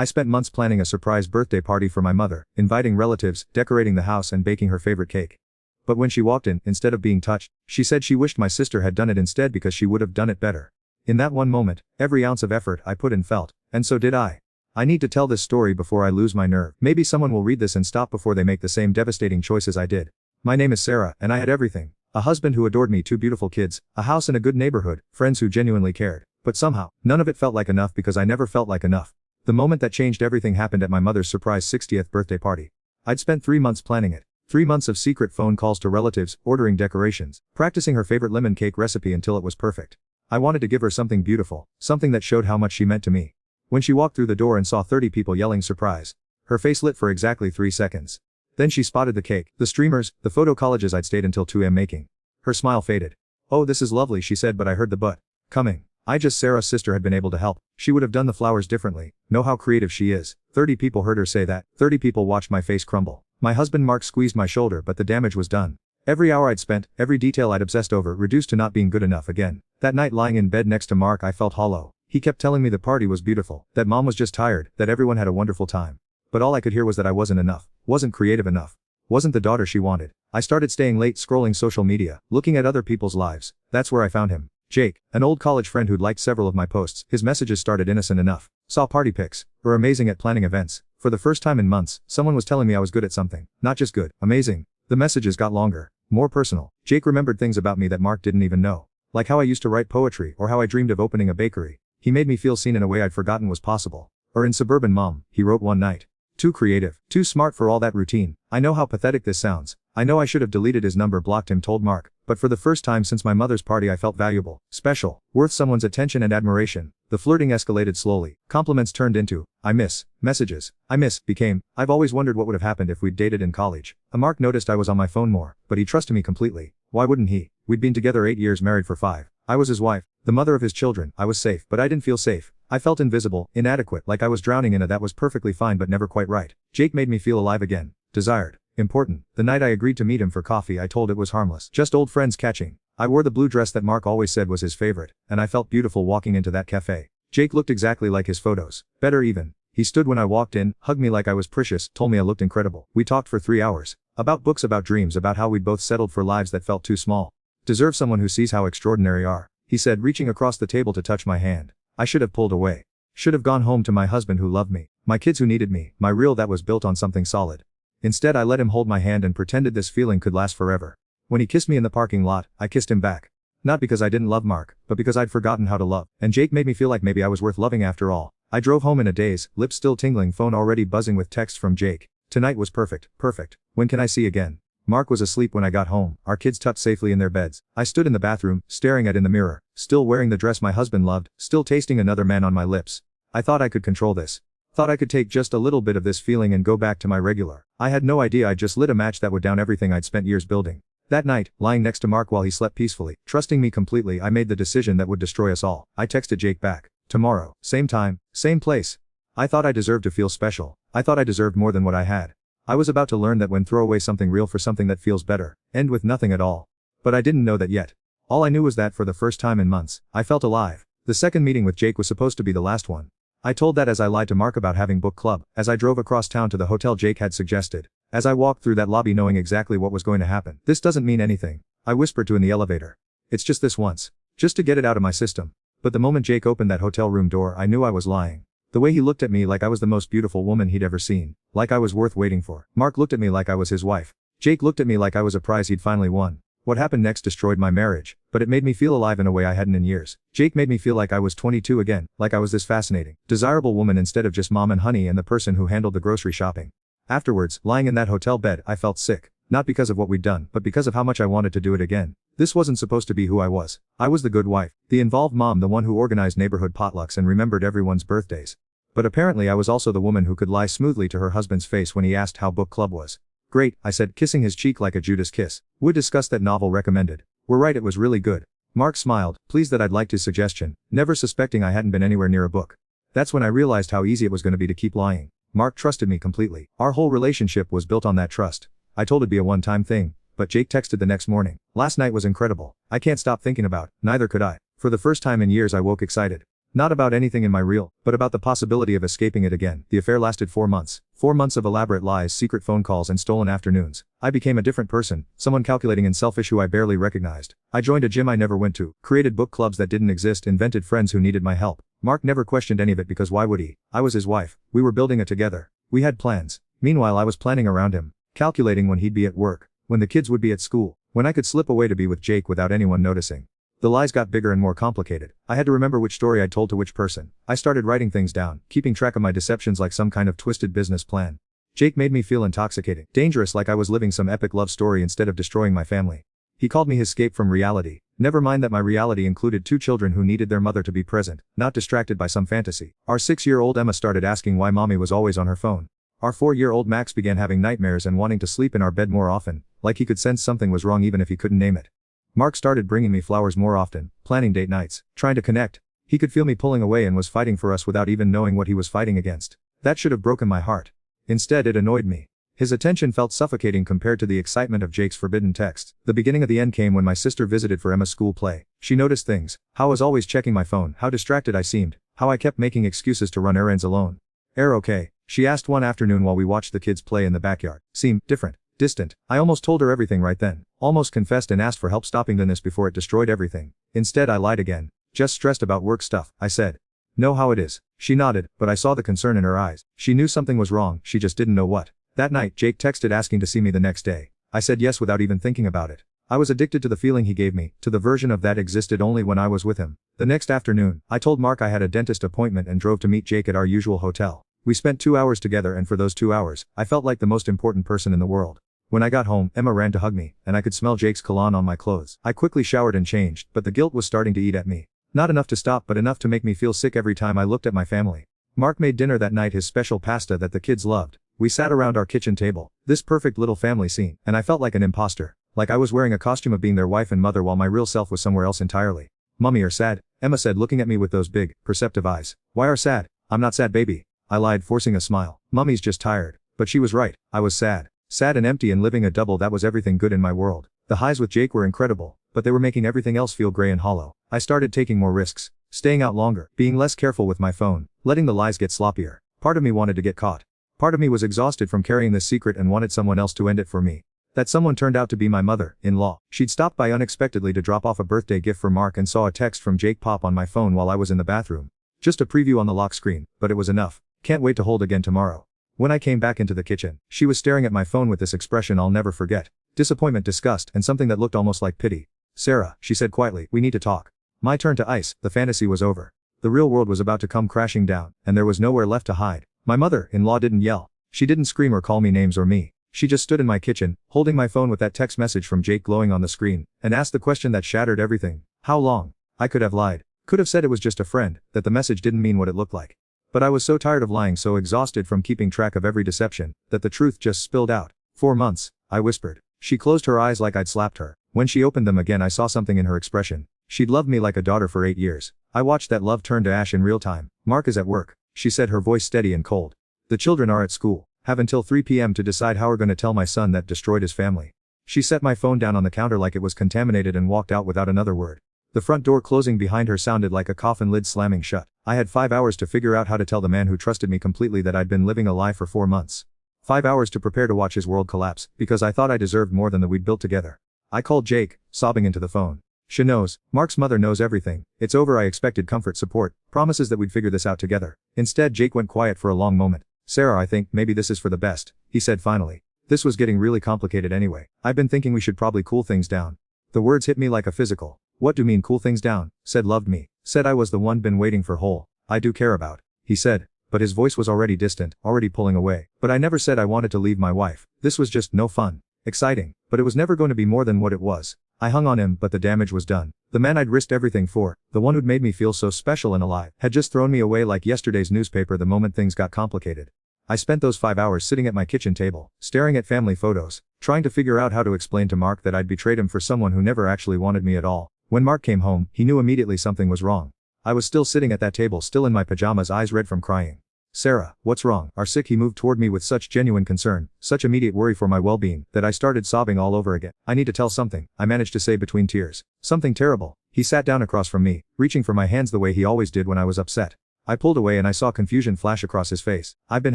I spent months planning a surprise birthday party for my mother, inviting relatives, decorating the house and baking her favorite cake. But when she walked in, instead of being touched, she said she wished my sister had done it instead because she would have done it better. In that one moment, every ounce of effort I put in felt, and so did I. I need to tell this story before I lose my nerve. Maybe someone will read this and stop before they make the same devastating choices I did. My name is Sarah, and I had everything. A husband who adored me, 2 beautiful kids, a house in a good neighborhood, friends who genuinely cared. But somehow, none of it felt like enough because I never felt like enough. The moment that changed everything happened at my mother's surprise 60th birthday party. I'd spent 3 months planning it. 3 months of secret phone calls to relatives, ordering decorations, practicing her favorite lemon cake recipe until it was perfect. I wanted to give her something beautiful, something that showed how much she meant to me. When she walked through the door and saw 30 people yelling surprise, her face lit for exactly 3 seconds. Then she spotted the cake, the streamers, the photo collages I'd stayed until 2 a.m. making. Her smile faded. "Oh, this is lovely," she said, but I heard the but coming. Sarah's sister had been able to help. She would have done the flowers differently. Know how creative she is. 30 people heard her say that. 30 people watched my face crumble. My husband Mark squeezed my shoulder, but the damage was done. Every hour I'd spent, every detail I'd obsessed over, reduced to not being good enough again. That night lying in bed next to Mark, I felt hollow. He kept telling me the party was beautiful, that mom was just tired, that everyone had a wonderful time. But all I could hear was that I wasn't enough, wasn't creative enough, wasn't the daughter she wanted. I started staying late scrolling social media, looking at other people's lives. That's where I found him. Jake, an old college friend who'd liked several of my posts. His messages started innocent enough. Saw party pics. Were amazing at planning events. For the first time in months, someone was telling me I was good at something. Not just good, amazing. The messages got longer, more personal. Jake remembered things about me that Mark didn't even know. Like how I used to write poetry or how I dreamed of opening a bakery. He made me feel seen in a way I'd forgotten was possible. Or in suburban mom, he wrote one night. Too creative, too smart for all that routine. I know how pathetic this sounds. I know I should have deleted his number, blocked him, told Mark. But for the first time since my mother's party I felt valuable, special, worth someone's attention and admiration. The flirting escalated slowly. Compliments turned into, I miss, messages. I miss, became, I've always wondered what would have happened if we'd dated in college. Mark noticed I was on my phone more, but he trusted me completely. Why wouldn't he? We'd been together 8 years, married for 5. I was his wife, the mother of his children. I was safe, but I didn't feel safe. I felt invisible, inadequate, like I was drowning in a that was perfectly fine but never quite right. Jake made me feel alive again. Desired. Important. The night I agreed to meet him for coffee I told it was harmless. Just old friends catching. I wore the blue dress that Mark always said was his favorite, and I felt beautiful walking into that cafe. Jake looked exactly like his photos. Better even. He stood when I walked in, hugged me like I was precious, told me I looked incredible. We talked for 3 hours. About books, about dreams, about how we'd both settled for lives that felt too small. Deserve someone who sees how extraordinary are, he said, reaching across the table to touch my hand. I should have pulled away. Should have gone home to my husband who loved me, my kids who needed me, my real that was built on something solid. Instead I let him hold my hand and pretended this feeling could last forever. When he kissed me in the parking lot, I kissed him back. Not because I didn't love Mark, but because I'd forgotten how to love. And Jake made me feel like maybe I was worth loving after all. I drove home in a daze, lips still tingling, phone already buzzing with texts from Jake. Tonight was perfect, perfect. When can I see again? Mark was asleep when I got home, our kids tucked safely in their beds. I stood in the bathroom, staring at in the mirror, still wearing the dress my husband loved, still tasting another man on my lips. I thought I could control this. Thought I could take just a little bit of this feeling and go back to my regular. I had no idea I'd just lit a match that would down everything I'd spent years building. That night, lying next to Mark while he slept peacefully, trusting me completely, I made the decision that would destroy us all. I texted Jake back. Tomorrow, same time, same place. I thought I deserved to feel special. I thought I deserved more than what I had. I was about to learn that when throw away something real for something that feels better, end with nothing at all. But I didn't know that yet. All I knew was that for the first time in months, I felt alive. The second meeting with Jake was supposed to be the last one. I told that as I lied to Mark about having book club, as I drove across town to the hotel Jake had suggested, as I walked through that lobby knowing exactly what was going to happen. This doesn't mean anything, I whispered to in the elevator. It's just this once. Just to get it out of my system. But the moment Jake opened that hotel room door I knew I was lying. The way he looked at me like I was the most beautiful woman he'd ever seen. Like I was worth waiting for. Mark looked at me like I was his wife. Jake looked at me like I was a prize he'd finally won. What happened next destroyed my marriage, but it made me feel alive in a way I hadn't in years. Jake made me feel like I was 22 again, like I was this fascinating, desirable woman instead of just mom and honey and the person who handled the grocery shopping. Afterwards, lying in that hotel bed, I felt sick. Not because of what we'd done, but because of how much I wanted to do it again. This wasn't supposed to be who I was. I was the good wife, the involved mom, the one who organized neighborhood potlucks and remembered everyone's birthdays. But apparently I was also the woman who could lie smoothly to her husband's face when he asked how book club was. Great, I said, kissing his cheek like a Judas kiss. Would discuss that novel recommended. We're right, it was really good. Mark smiled, pleased that I'd liked his suggestion, never suspecting I hadn't been anywhere near a book. That's when I realized how easy it was going to be to keep lying. Mark trusted me completely. Our whole relationship was built on that trust. I told it'd be a one-time thing, but Jake texted the next morning. Last night was incredible. I can't stop thinking about, neither could I. For the first time in years I woke excited. Not about anything in my real, but about the possibility of escaping it again. The affair lasted 4 months. 4 months of elaborate lies, secret phone calls and stolen afternoons. I became a different person, someone calculating and selfish who I barely recognized. I joined a gym I never went to, created book clubs that didn't exist, invented friends who needed my help. Mark never questioned any of it because why would he? I was his wife. We were building it together. We had plans. Meanwhile I was planning around him, calculating when he'd be at work, when the kids would be at school, when I could slip away to be with Jake without anyone noticing. The lies got bigger and more complicated. I had to remember which story I'd told to which person. I started writing things down, keeping track of my deceptions like some kind of twisted business plan. Jake made me feel intoxicating, dangerous, like I was living some epic love story instead of destroying my family. He called me his escape from reality. Never mind that my reality included 2 children who needed their mother to be present, not distracted by some fantasy. Our 6-year-old Emma started asking why mommy was always on her phone. Our 4-year-old Max began having nightmares and wanting to sleep in our bed more often, like he could sense something was wrong even if he couldn't name it. Mark started bringing me flowers more often, planning date nights, trying to connect. He could feel me pulling away and was fighting for us without even knowing what he was fighting against. That should have broken my heart. Instead, it annoyed me. His attention felt suffocating compared to the excitement of Jake's forbidden texts. The beginning of the end came when my sister visited for Emma's school play. She noticed things, how I was always checking my phone, how distracted I seemed, how I kept making excuses to run errands alone. Okay?" she asked one afternoon while we watched the kids play in the backyard. Seemed different. Distant. I almost told her everything right then. Almost confessed and asked for help stopping this before it destroyed everything. Instead I lied again. "Just stressed about work stuff," I said. "Know how it is." She nodded, but I saw the concern in her eyes. She knew something was wrong, she just didn't know what. That night, Jake texted asking to see me the next day. I said yes without even thinking about it. I was addicted to the feeling he gave me, to the version of that existed only when I was with him. The next afternoon, I told Mark I had a dentist appointment and drove to meet Jake at our usual hotel. We spent 2 hours together, and for those 2 hours, I felt like the most important person in the world. When I got home, Emma ran to hug me, and I could smell Jake's cologne on my clothes. I quickly showered and changed, but the guilt was starting to eat at me. Not enough to stop, but enough to make me feel sick every time I looked at my family. Mark made dinner that night, his special pasta that the kids loved. We sat around our kitchen table, this perfect little family scene, and I felt like an imposter. Like I was wearing a costume of being their wife and mother while my real self was somewhere else entirely. "Mummy are sad," Emma said, looking at me with those big, perceptive eyes. "Why are sad?" "I'm not sad, baby," I lied, forcing a smile. "Mummy's just tired." But she was right. I was sad. Sad and empty and living a double that was everything good in my world. The highs with Jake were incredible, but they were making everything else feel gray and hollow. I started taking more risks, staying out longer, being less careful with my phone, letting the lies get sloppier. Part of me wanted to get caught. Part of me was exhausted from carrying this secret and wanted someone else to end it for me. That someone turned out to be my mother-in-law. She'd stopped by unexpectedly to drop off a birthday gift for Mark and saw a text from Jake pop on my phone while I was in the bathroom. Just a preview on the lock screen, but it was enough. "Can't wait to hold again tomorrow." When I came back into the kitchen, she was staring at my phone with this expression I'll never forget. Disappointment, disgust, and something that looked almost like pity. "Sarah," she said quietly, "we need to talk." My turn to ice. The fantasy was over. The real world was about to come crashing down, and there was nowhere left to hide. My mother-in-law didn't yell. She didn't scream or call me names or me. She just stood in my kitchen, holding my phone with that text message from Jake glowing on the screen, and asked the question that shattered everything. How long? I could have lied. Could have said it was just a friend, that the message didn't mean what it looked like. But I was so tired of lying, so exhausted from keeping track of every deception, that the truth just spilled out. 4 months, I whispered. She closed her eyes like I'd slapped her. When she opened them again, I saw something in her expression. She'd loved me like a daughter for 8 years. I watched that love turn to ash in real time. "Mark is at work," she said, her voice steady and cold. "The children are at school. Have until 3 p.m. to decide how we're gonna tell my son that destroyed his family." She set my phone down on the counter like it was contaminated and walked out without another word. The front door closing behind her sounded like a coffin lid slamming shut. I had 5 hours to figure out how to tell the man who trusted me completely that I'd been living a lie for 4 months. 5 hours to prepare to watch his world collapse, because I thought I deserved more than that we'd built together. I called Jake, sobbing into the phone. "She knows. Mark's mother knows everything. It's over." I expected comfort, support, promises that we'd figure this out together. Instead, Jake went quiet for a long moment. "Sarah, I think maybe this is for the best," he said finally. "This was getting really complicated anyway. I've been thinking we should probably cool things down." The words hit me like a physical. "What do you mean cool things down?" Said loved me. Said I was the one been waiting for whole. "I do care about," he said. But his voice was already distant, already pulling away. "But I never said I wanted to leave my wife. This was just no fun. Exciting. But it was never going to be more than what it was." I hung on him, but the damage was done. The man I'd risked everything for, the one who'd made me feel so special and alive, had just thrown me away like yesterday's newspaper the moment things got complicated. I spent those 5 hours sitting at my kitchen table, staring at family photos, trying to figure out how to explain to Mark that I'd betrayed him for someone who never actually wanted me at all. When Mark came home, he knew immediately something was wrong. I was still sitting at that table, still in my pajamas, eyes red from crying. "Sarah, what's wrong? Are sick?" He moved toward me with such genuine concern, such immediate worry for my well-being, that I started sobbing all over again. "I need to tell something," I managed to say between tears. "Something terrible. He sat down across from me, reaching for my hands the way he always did when I was upset. I pulled away and I saw confusion flash across his face. "I've been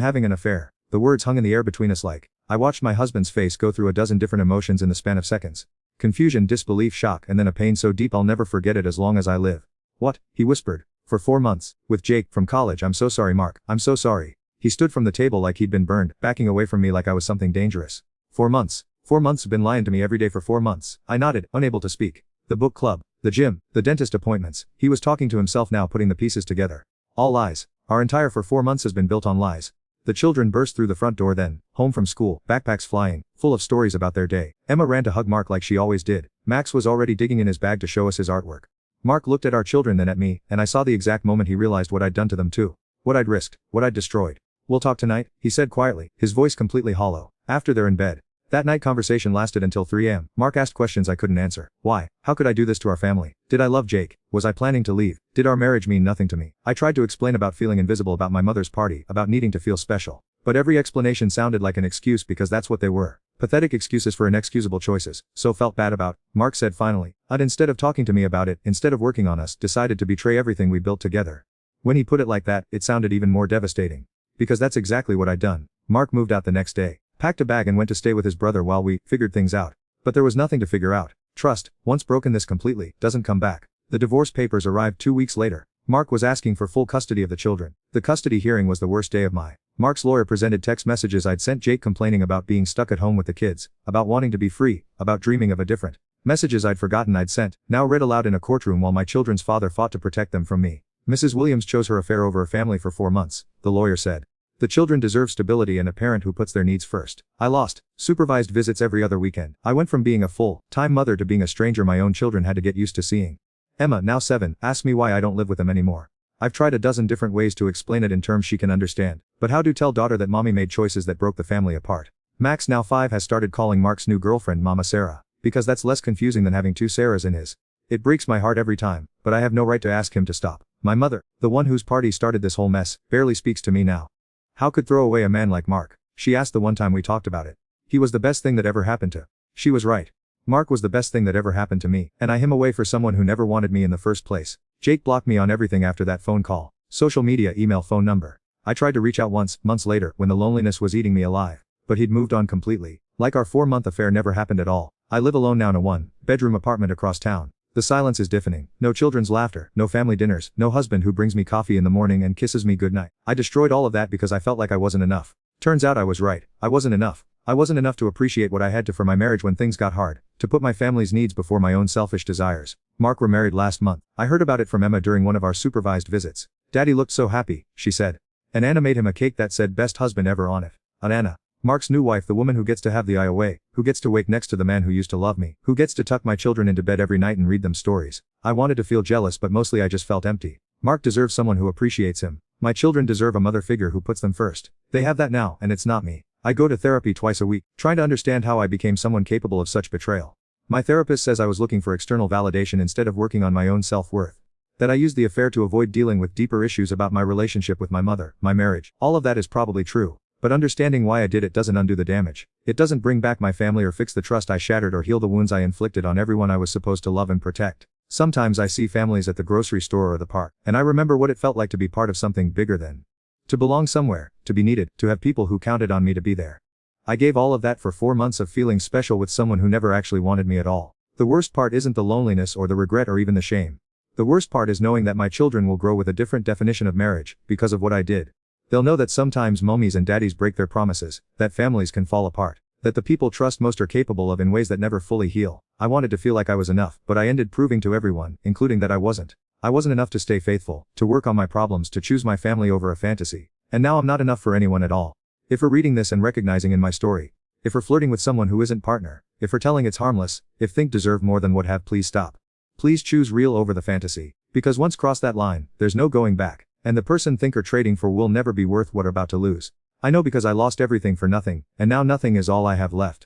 having an affair." The words hung in the air between us like. I watched my husband's face go through a dozen different emotions in the span of seconds. Confusion, disbelief, shock, and then a pain so deep I'll never forget it as long as I live. "What?" he whispered. "For 4 months. With Jake, from college. I'm so sorry, Mark. I'm so sorry." He stood from the table like he'd been burned, backing away from me like I was something dangerous. 4 months. 4 months have been lying to me every day for 4 months. I nodded, unable to speak. The book club, the gym, the dentist appointments. He was talking to himself now, putting the pieces together. All lies. Our entire for 4 months has been built on lies. The children burst through the front door then, home from school, backpacks flying, full of stories about their day. Emma ran to hug Mark like she always did. Max was already digging in his bag to show us his artwork. Mark looked at our children then at me, and I saw the exact moment he realized what I'd done to them too. What I'd risked, what I'd destroyed. "We'll talk tonight," he said quietly, his voice completely hollow. "After they're in bed." That night conversation lasted until 3 a.m. Mark asked questions I couldn't answer. Why? How could I do this to our family? Did I love Jake? Was I planning to leave? Did our marriage mean nothing to me? I tried to explain about feeling invisible, about my mother's party, about needing to feel special. But every explanation sounded like an excuse because that's what they were. Pathetic excuses for inexcusable choices. "So felt bad about," Mark said finally. "I'd, instead of talking to me about it, instead of working on us, decided to betray everything we built together." When he put it like that, it sounded even more devastating. Because that's exactly what I'd done. Mark moved out the next day, packed a bag and went to stay with his brother while we figured things out. But there was nothing to figure out. Trust, once broken this completely, doesn't come back. The divorce papers arrived 2 weeks later. Mark was asking for full custody of the children. The custody hearing was the worst day of my. Mark's lawyer presented text messages I'd sent Jake complaining about being stuck at home with the kids, about wanting to be free, about dreaming of a different. Messages I'd forgotten I'd sent, now read aloud in a courtroom while my children's father fought to protect them from me. "Mrs. Williams chose her affair over a family for 4 months, the lawyer said. "The children deserve stability and a parent who puts their needs first." I lost supervised visits every other weekend. I went from being a full-time mother to being a stranger my own children had to get used to seeing. Emma, now 7, asks me why I don't live with them anymore. I've tried a dozen different ways to explain it in terms she can understand. But how to tell daughter that mommy made choices that broke the family apart? Max, now 5, has started calling Mark's new girlfriend Mama Sarah. Because that's less confusing than having 2 Sarahs in his. It breaks my heart every time, but I have no right to ask him to stop. My mother, the one whose party started this whole mess, barely speaks to me now. "How could throw away a man like Mark?" she asked the one time we talked about it. "He was the best thing that ever happened to." She was right. Mark was the best thing that ever happened to me, and I him away for someone who never wanted me in the first place. Jake blocked me on everything after that phone call. Social media, email, phone number. I tried to reach out once, months later, when the loneliness was eating me alive. But he'd moved on completely. Like our 4-month affair never happened at all. I live alone now in a 1-bedroom apartment across town. The silence is deafening. No children's laughter, no family dinners, no husband who brings me coffee in the morning and kisses me goodnight. I destroyed all of that because I felt like I wasn't enough. Turns out I was right. I wasn't enough. I wasn't enough to appreciate what I had to for my marriage when things got hard, to put my family's needs before my own selfish desires. Mark remarried last month. I heard about it from Emma during one of our supervised visits. "Daddy looked so happy," she said. And Anna made him a cake that said "best husband ever" on it. And Anna, Mark's new wife, the woman who gets to have the eye away, who gets to wake next to the man who used to love me, who gets to tuck my children into bed every night and read them stories. I wanted to feel jealous, but mostly I just felt empty. Mark deserves someone who appreciates him. My children deserve a mother figure who puts them first. They have that now, and it's not me. I go to therapy twice a week, trying to understand how I became someone capable of such betrayal. My therapist says I was looking for external validation instead of working on my own self-worth. That I used the affair to avoid dealing with deeper issues about my relationship with my mother, my marriage. All of that is probably true. But understanding why I did it doesn't undo the damage. It doesn't bring back my family or fix the trust I shattered or heal the wounds I inflicted on everyone I was supposed to love and protect. Sometimes I see families at the grocery store or the park, and I remember what it felt like to be part of something bigger than. To belong somewhere, to be needed, to have people who counted on me to be there. I gave all of that for 4 months of feeling special with someone who never actually wanted me at all. The worst part isn't the loneliness or the regret or even the shame. The worst part is knowing that my children will grow with a different definition of marriage, because of what I did. They'll know that sometimes mommies and daddies break their promises, that families can fall apart, that the people trust most are capable of in ways that never fully heal. I wanted to feel like I was enough, but I ended proving to everyone, including that I wasn't. I wasn't enough to stay faithful, to work on my problems, to choose my family over a fantasy. And now I'm not enough for anyone at all. If we're reading this and recognizing in my story, if we're flirting with someone who isn't partner, if we're telling it's harmless, if think deserve more than what have, please stop. Please choose real over the fantasy. Because once crossed that line, there's no going back. And the person think or trading for will never be worth what are about to lose. I know because I lost everything for nothing, and now nothing is all I have left.